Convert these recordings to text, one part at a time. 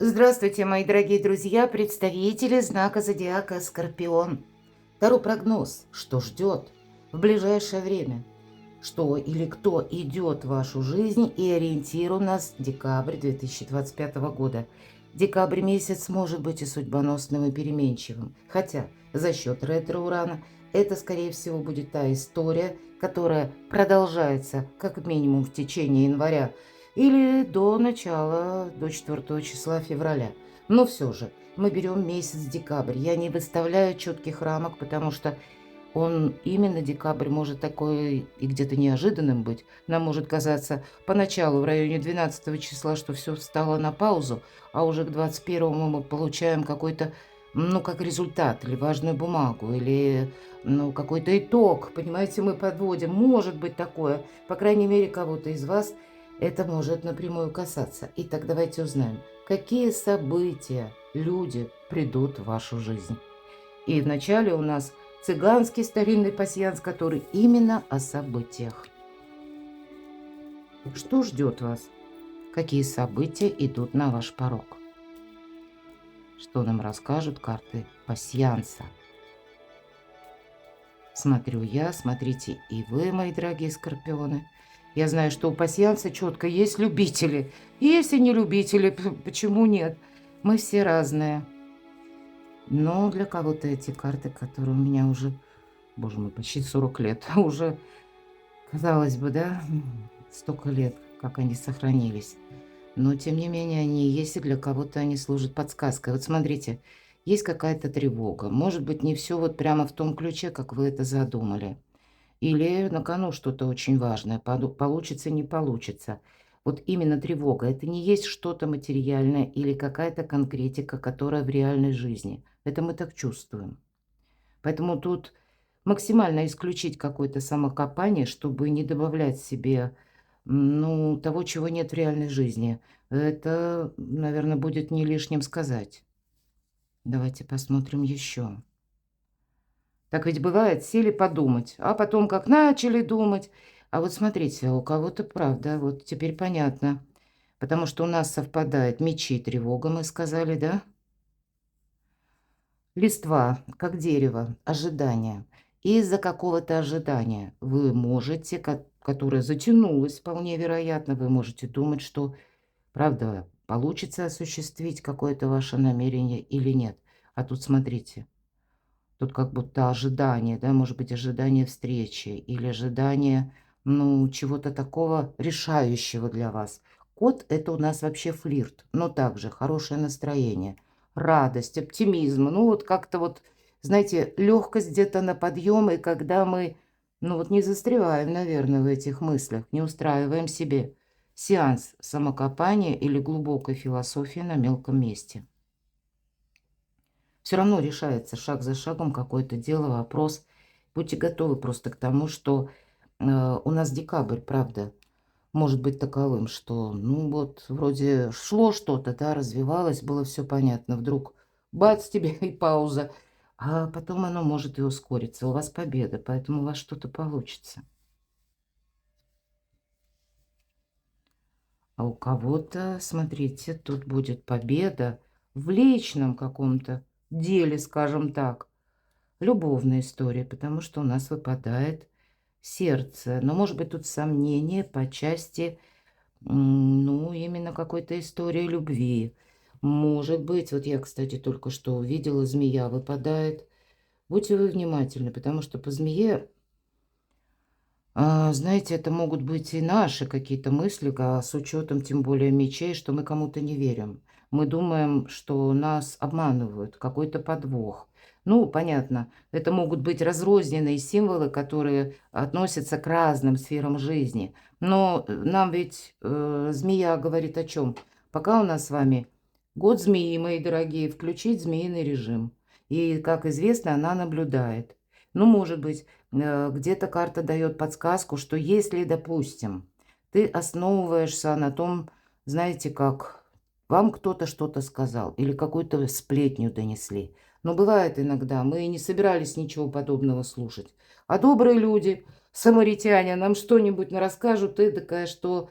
Здравствуйте, мои дорогие друзья, представители знака зодиака Скорпион. Таро прогноз, что ждет в ближайшее время, что или кто идет в вашу жизнь, и ориентир у нас декабрь 2025 года. Декабрь месяц может быть и судьбоносным, и переменчивым, хотя за счет ретро-урана это, скорее всего, будет та история, которая продолжается как минимум в течение января, или до начала, до 4 числа февраля. Но все же, мы берем месяц декабрь. Я не выставляю четких рамок, потому что он именно декабрь может такой и где-то неожиданным быть. Нам может казаться поначалу в районе 12 числа, что все встало на паузу, а уже к 21 мы получаем какой-то, ну, как результат, или важную бумагу, или, ну, какой-то итог. Понимаете, мы подводим. Может быть такое. По крайней мере, кого-то из вас это может напрямую касаться. Итак, давайте узнаем, какие события, люди придут в вашу жизнь. И вначале у нас цыганский старинный пасьянс, который именно о событиях. Что ждет вас? Какие события идут на ваш порог? Что нам расскажут карты пасьянса? Смотрю я, смотрите и вы, мои дорогие скорпионы. Я знаю, что у пасьянса четко есть любители. Есть и не любители, почему нет? Мы все разные. Но для кого-то эти карты, которые у меня уже, боже мой, почти 40 лет, уже, казалось бы, да, столько лет, как они сохранились. Но, тем не менее, они есть, и для кого-то они служат подсказкой. Вот смотрите, есть какая-то тревога. Может быть, не все вот прямо в том ключе, как вы это задумали. Или на кону что-то очень важное, получится, не получится. Вот именно тревога. Это не есть что-то материальное или какая-то конкретика, которая в реальной жизни. Это мы так чувствуем. Поэтому тут максимально исключить какое-то самокопание, чтобы не добавлять себе, ну, того, чего нет в реальной жизни. Это, наверное, будет не лишним сказать. Давайте посмотрим еще. Так ведь бывает, сели подумать, а потом как начали думать. А вот смотрите, у кого-то правда, вот теперь понятно. Потому что у нас совпадает мечи, тревога, мы сказали, да? Листва, как дерево, ожидание. Из-за какого-то ожидания вы можете, которое затянулось, вполне вероятно, вы можете думать, что, правда, получится осуществить какое-то ваше намерение или нет. А тут смотрите, тут как будто ожидание, да, может быть, ожидание встречи или ожидание, ну, чего-то такого решающего для вас. Кот – это у нас вообще флирт, но также хорошее настроение, радость, оптимизм. Ну, вот как-то вот, знаете, легкость где-то на подъем, и когда мы, ну, вот не застреваем, наверное, в этих мыслях, не устраиваем себе сеанс самокопания или глубокой философии на мелком месте. Все равно решается шаг за шагом какое-то дело, вопрос. Будьте готовы просто к тому, что у нас декабрь, правда, может быть таковым, что, ну вот, вроде шло что-то, да, развивалось, было все понятно, вдруг бац тебе и пауза, а потом оно может и ускориться. У вас победа, поэтому у вас что-то получится. А у кого-то, смотрите, тут будет победа в личном каком-то деле, скажем так. Любовная история, потому что у нас выпадает сердце. Но, может быть, тут сомнение по части, ну, именно какой-то истории любви. Может быть, вот я, кстати, только что увидела, змея выпадает. Будьте вы внимательны, потому что по змее, знаете, это могут быть и наши какие-то мысли, с учетом тем более мечей, что мы кому-то не верим. Мы думаем, что нас обманывают, какой-то подвох. Ну, понятно, это могут быть разрозненные символы, которые относятся к разным сферам жизни. Но нам ведь змея говорит о чем? Пока у нас с вами год змеи, мои дорогие, включить змеиный режим. И, как известно, она наблюдает. Ну, может быть, где-то карта дает подсказку, что если, допустим, ты основываешься на том, знаете, как вам кто-то что-то сказал или какую-то сплетню донесли. Но бывает иногда, мы и не собирались ничего подобного слушать. А добрые люди, самаритяне, нам что-нибудь расскажут эдакое, что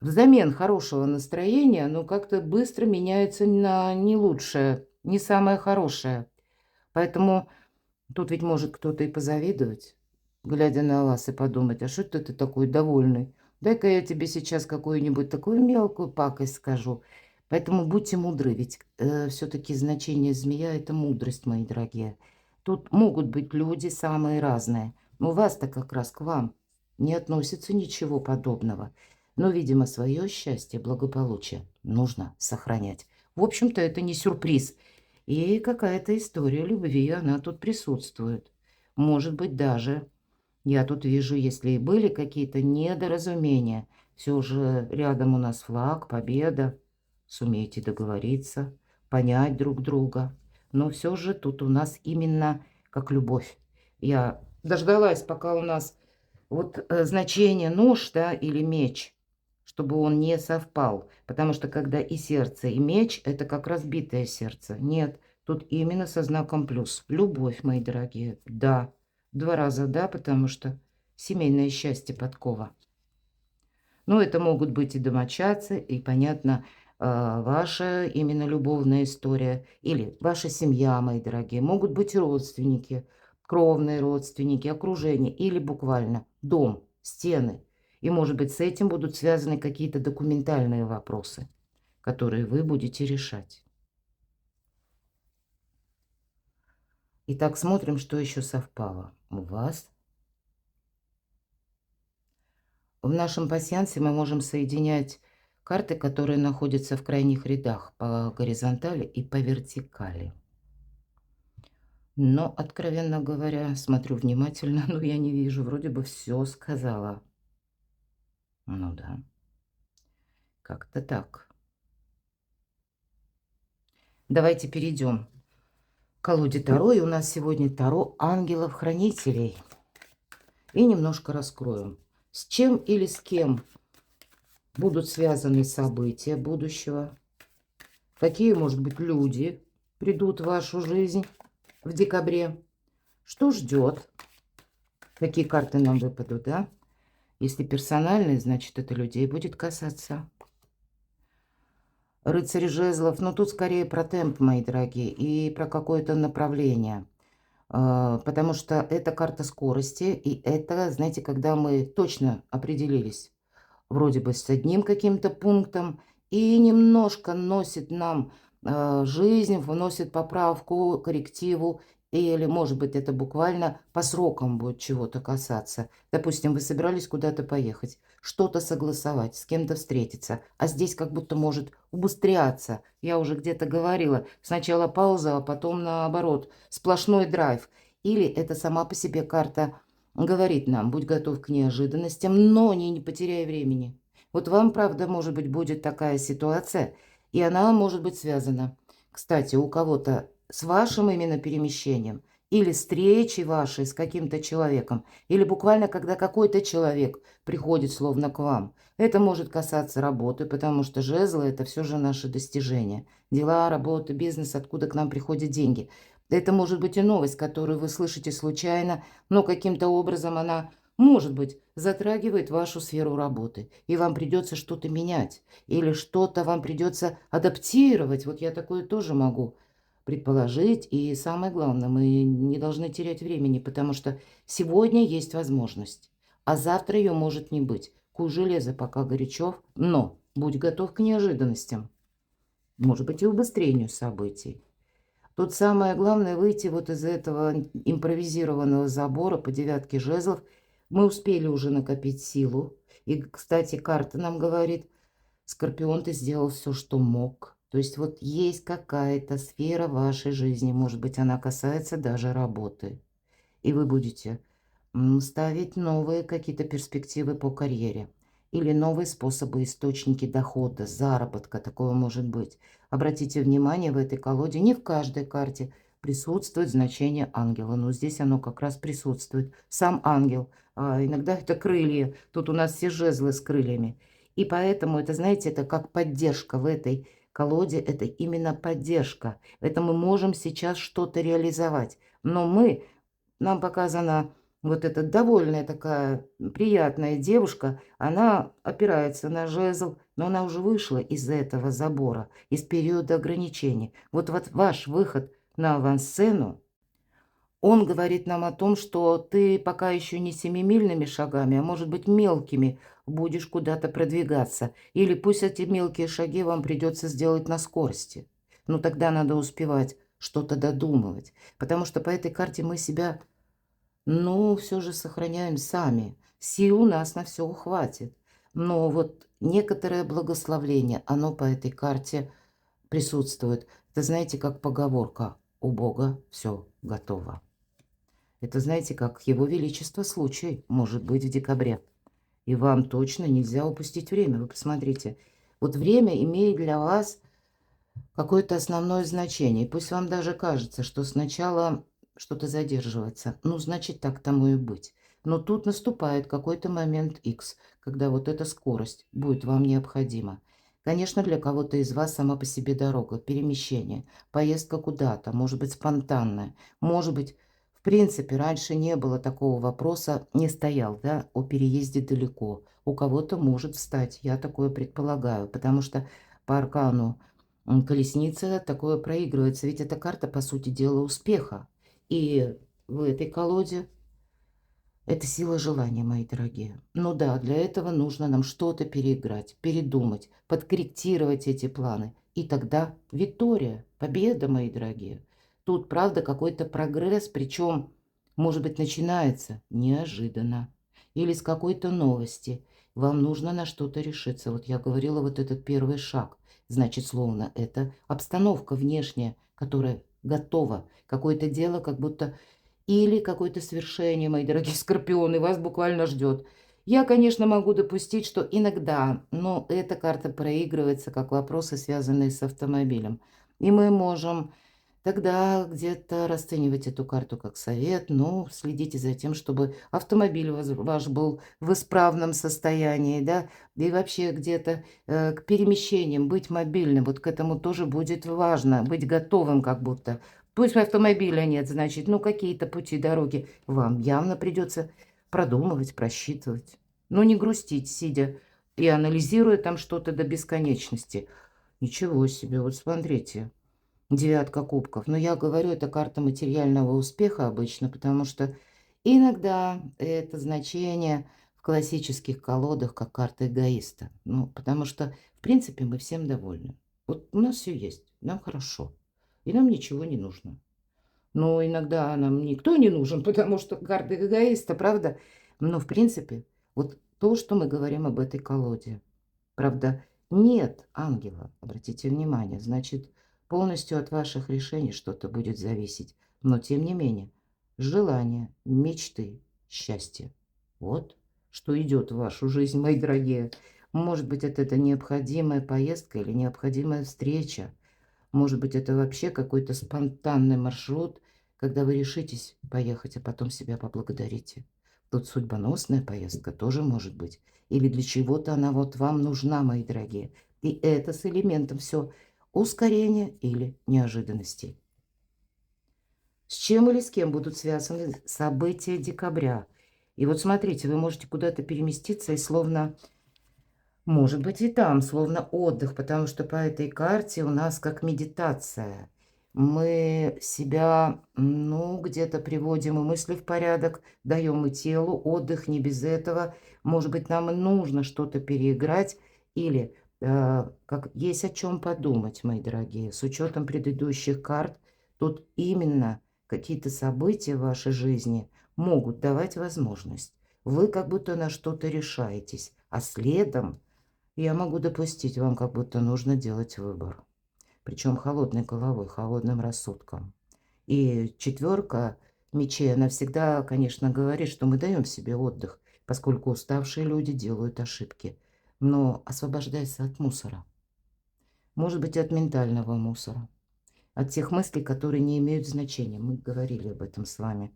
взамен хорошего настроения, но как-то быстро меняется на не лучшее, не самое хорошее. Поэтому тут ведь может кто-то и позавидовать, глядя на вас, и подумать: а что это ты такой довольный? Дай-ка я тебе сейчас какую-нибудь такую мелкую пакость скажу. Поэтому будьте мудры, ведь все-таки значение змея – это мудрость, мои дорогие. Тут могут быть люди самые разные, но у вас-то как раз к вам не относится ничего подобного. Но, видимо, свое счастье, благополучие нужно сохранять. В общем-то, это не сюрприз. И какая-то история любви, она тут присутствует. Может быть, даже, я тут вижу, если и были какие-то недоразумения, все же рядом у нас флаг, победа. Сумеете договориться, понять друг друга. Но все же тут у нас именно как любовь. Я дождалась, пока у нас вот значение нож, да, или меч, чтобы он не совпал. Потому что когда и сердце, и меч, это как разбитое сердце. Нет, тут именно со знаком плюс. Любовь, мои дорогие, да. 2 раза да, потому что семейное счастье подкова. Ну, это могут быть и домочадцы, и, понятно, ваша именно любовная история, или ваша семья, мои дорогие. Могут быть и родственники, кровные родственники, окружение, или буквально дом, стены. И, может быть, с этим будут связаны какие-то документальные вопросы, которые вы будете решать. Итак, смотрим, что еще совпало у вас. В нашем пасьянсе мы можем соединять карты, которые находятся в крайних рядах по горизонтали и по вертикали. Но, откровенно говоря, смотрю внимательно, но я не вижу, вроде бы все сказала. Ну да, как-то так. Давайте перейдем к колоде Таро. И у нас сегодня Таро ангелов-хранителей. И немножко раскроем, с чем или с кем будут связаны события будущего. Какие, может быть, люди придут в вашу жизнь в декабре. Что ждет? Какие карты нам выпадут, да? Если персональные, значит, это людей будет касаться. Рыцарь жезлов, ну тут скорее про темп, мои дорогие, и про какое-то направление. Потому что это карта скорости, и это, знаете, когда мы точно определились вроде бы с одним каким-то пунктом, и немножко носит нам жизнь, вносит поправку, коррективу, или, может быть, это буквально по срокам будет чего-то касаться. Допустим, вы собирались куда-то поехать, что-то согласовать, с кем-то встретиться, а здесь как будто может убыстряться. Я уже где-то говорила, сначала пауза, а потом наоборот, сплошной драйв. Или это сама по себе карта говорит нам: будь готов к неожиданностям, но не потеряй времени. Вот вам, правда, может быть, будет такая ситуация, и она может быть связана, кстати, у кого-то с вашим именно перемещением, или встречей вашей с каким-то человеком, или буквально когда какой-то человек приходит словно к вам. Это может касаться работы, потому что жезлы – это все же наши достижения. Дела, работа, бизнес, откуда к нам приходят деньги. Это может быть и новость, которую вы слышите случайно, но каким-то образом она, может быть, затрагивает вашу сферу работы, и вам придется что-то менять, или что-то вам придется адаптировать. Вот я такое тоже могу предположить, и самое главное, мы не должны терять времени, потому что сегодня есть возможность, а завтра ее может не быть. Куй железо, пока горячо, но будь готов к неожиданностям, может быть, и убыстрению событий. Тут самое главное выйти вот из этого импровизированного забора по девятке жезлов. Мы успели уже накопить силу. И, кстати, карта нам говорит: Скорпион, ты сделал все, что мог. То есть вот есть какая-то сфера вашей жизни, может быть, она касается даже работы. И вы будете ставить новые какие-то перспективы по карьере. Или новые способы, источники дохода, заработка, такого может быть. Обратите внимание, в этой колоде не в каждой карте присутствует значение ангела. Но здесь оно как раз присутствует. Сам ангел. А иногда это крылья. Тут у нас все жезлы с крыльями. И поэтому это, знаете, это как поддержка в этой колоде. Это именно поддержка. Это мы можем сейчас что-то реализовать. Но нам показано Вот эта довольная такая приятная девушка, она опирается на жезл, но она уже вышла из этого забора, из периода ограничений. Вот ваш выход на авансцену, он говорит нам о том, что ты пока еще не семимильными шагами, а может быть мелкими будешь куда-то продвигаться. Или пусть эти мелкие шаги вам придется сделать на скорости. Но тогда надо успевать что-то додумывать. Потому что по этой карте мы себя, ну, все же сохраняем сами. Сил у нас на все хватит. Но вот некоторое благословление, оно по этой карте присутствует. Это знаете, как поговорка: у Бога все готово. Это, знаете, как Его Величество случай может быть в декабре. И вам точно нельзя упустить время. Вы посмотрите. Вот время имеет для вас какое-то основное значение. И пусть вам даже кажется, что сначала что-то задерживается. Ну, значит, так тому и быть. Но тут наступает какой-то момент X, когда вот эта скорость будет вам необходима. Конечно, для кого-то из вас сама по себе дорога, перемещение, поездка куда-то, может быть, спонтанная, может быть, в принципе, раньше не было такого вопроса, не стоял, да, о переезде далеко. У кого-то может встать, я такое предполагаю, потому что по аркану колесница такое проигрывается. Ведь эта карта, по сути дела, успеха. И в этой колоде это сила желания, мои дорогие. Ну да, для этого нужно нам что-то переиграть, передумать, подкорректировать эти планы. И тогда Виктория, победа, мои дорогие. Тут, правда, какой-то прогресс, причем, может быть, начинается неожиданно. Или с какой-то новости. Вам нужно на что-то решиться. Вот я говорила, вот этот первый шаг. Значит, словно это обстановка внешняя, которая готова. Какое-то дело как будто или какое-то свершение, мои дорогие скорпионы, вас буквально ждет. Я, конечно, могу допустить, что иногда, но эта карта проигрывается как вопросы, связанные с автомобилем. И мы можем тогда где-то расценивать эту карту как совет. Ну, следите за тем, чтобы автомобиль ваш был в исправном состоянии, да, и вообще где-то к перемещениям, быть мобильным, вот к этому тоже будет важно, быть готовым как будто. Пусть автомобиля нет, значит, ну какие-то пути, дороги вам явно придется продумывать, просчитывать. Но не грустить, сидя и анализируя там что-то до бесконечности. Ничего себе, вот смотрите, девятка кубков. Но я говорю, это карта материального успеха обычно, потому что иногда это значение в классических колодах как карта эгоиста. Ну, потому что, в принципе, мы всем довольны. Вот у нас все есть, нам хорошо, и нам ничего не нужно. Но иногда нам никто не нужен, потому что карта эгоиста, правда? Но, в принципе, вот то, что мы говорим об этой колоде. Правда, нет ангела, обратите внимание, значит, полностью от ваших решений что-то будет зависеть. Но, тем не менее, желания, мечты, счастье. Вот что идет в вашу жизнь, мои дорогие. Может быть, это необходимая поездка или необходимая встреча. Может быть, это вообще какой-то спонтанный маршрут, когда вы решитесь поехать, а потом себя поблагодарите. Тут судьбоносная поездка тоже может быть. Или для чего-то она вот вам нужна, мои дорогие. И это с элементом все ускорения или неожиданностей. С чем или с кем будут связаны события декабря? И вот смотрите, вы можете куда-то переместиться и словно может быть и там, словно отдых, потому что по этой карте у нас как медитация. Мы себя, ну, где-то приводим и мысли в порядок, даем и телу отдых, не без этого. Может быть, нам и нужно что-то переиграть или как есть о чем подумать, мои дорогие. С учетом предыдущих карт, тут именно какие-то события в вашей жизни могут давать возможность. Вы как будто на что-то решаетесь, а следом я могу допустить, вам как будто нужно делать выбор. Причем холодной головой, холодным рассудком. И четверка мечей, она всегда, конечно, говорит, что мы даем себе отдых, поскольку уставшие люди делают ошибки. Но освобождайся от мусора. Может быть, от ментального мусора. От тех мыслей, которые не имеют значения. Мы говорили об этом с вами.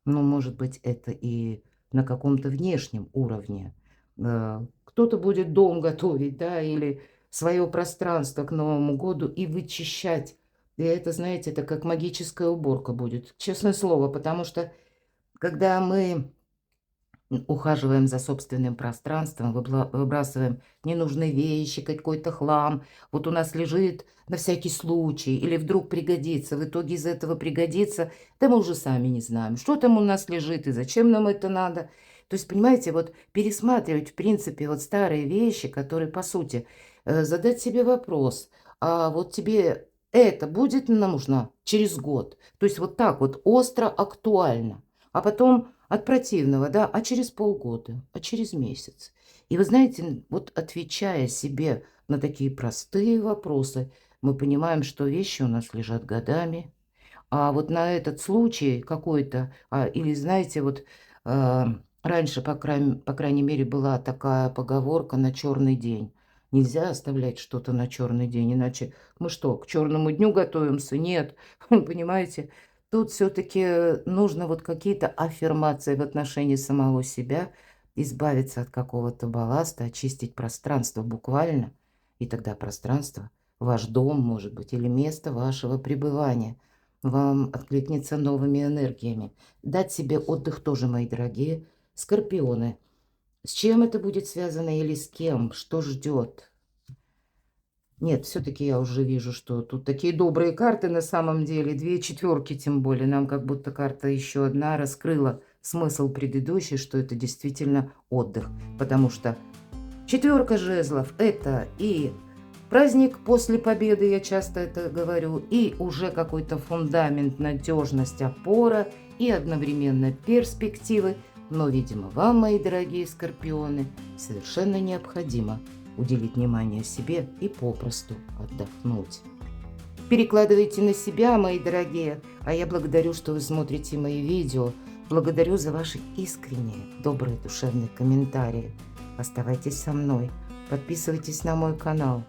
Но, может быть, это и на каком-то внешнем уровне. Кто-то будет дом готовить, да, или свое пространство к Новому году и вычищать. И это, знаете, это как магическая уборка будет, честное слово, потому что Когда мы ухаживаем за собственным пространством, выбрасываем ненужные вещи, какой-то хлам. Вот у нас лежит на всякий случай или вдруг пригодится. В итоге из этого пригодится, да мы уже сами не знаем, что там у нас лежит и зачем нам это надо. То есть, понимаете, вот пересматривать, в принципе, вот старые вещи, которые, по сути, задать себе вопрос, а вот тебе это будет нужно через год? То есть вот так вот остро актуально. А потом от противного, да, а через полгода, а через месяц. И вы знаете, вот отвечая себе на такие простые вопросы, мы понимаем, что вещи у нас лежат годами, а вот на этот случай какой-то, или знаете, вот раньше, по крайней мере, была такая поговорка на черный день. Нельзя оставлять что-то на черный день, иначе мы что, к черному дню готовимся? Нет, понимаете? Тут все-таки нужно вот какие-то аффирмации в отношении самого себя, избавиться от какого-то балласта, очистить пространство буквально, и тогда пространство, ваш дом, может быть, или место вашего пребывания – вам откликнется новыми энергиями. Дать себе отдых тоже, мои дорогие скорпионы. С чем это будет связано или с кем? Что ждет? Нет, все-таки я уже вижу, что тут такие добрые карты на самом деле. 2 четверки тем более. Нам как будто карта еще одна раскрыла смысл предыдущей, что это действительно отдых. Потому что 4 жезлов – это и праздник после победы, я часто это говорю, и уже какой-то фундамент, надежность, опора, и одновременно перспективы. Но, видимо, вам, мои дорогие скорпионы, совершенно необходимо уделить внимание себе и попросту отдохнуть. Перекладывайте на себя, мои дорогие, а я благодарю, что вы смотрите мои видео. Благодарю за ваши искренние, добрые, душевные комментарии. Оставайтесь со мной, подписывайтесь на мой канал.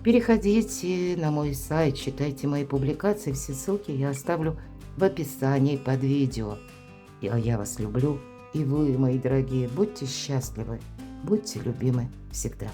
Переходите на мой сайт, читайте мои публикации, все ссылки я оставлю в описании под видео. А я вас люблю, и вы, мои дорогие, будьте счастливы, будьте любимы всегда.